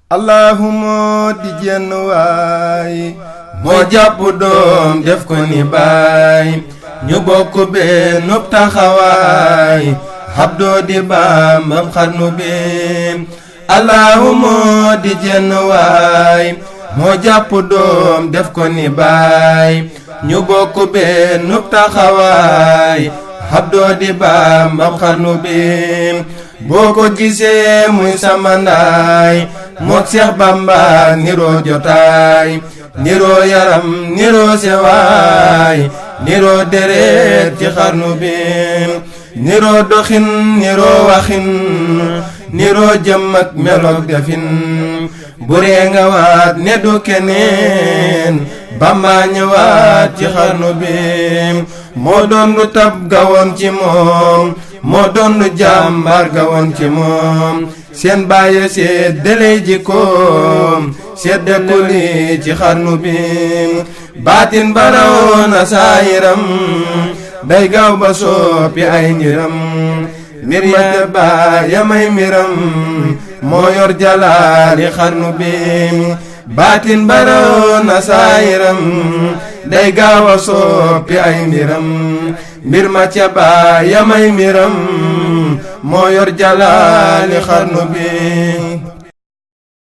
allahuma di jenn waay moo jàpp doom def ko ni baay ñu bokk benn taxawaay habdoo di Bambam xarnu bi allahuma di jenn waay moo jàpp doom def ko ni baay ñu bokk benn taxawaay habdoo di Bambam xarnu bi boo ko gisee muy samandaay mook Seex Bamba niroo jotaay niroo yaram niroo sewaay niroo deret ci xarnu bi niroo doxin niroo waxin niroo jëm ak meloog defin buree nga waat ne du keneen Bamba ñëwaat ci xarnu bi moo doon lu tab gawoon ci moom moo doon lu jàmbaar gawoon ci moom seen bàyyi seddale jikkoom seddekuli ci xarnu bi baatin barawoon a saayiram day gaaw ba soppi ay ngiram mbir ya baaya may miram moo yor jalaali xarnu bi baatin barawoon a saayiram day gaaw a soppi ay mbiram mbir ma ca baaya may miram moo yor jalaali xarnu bi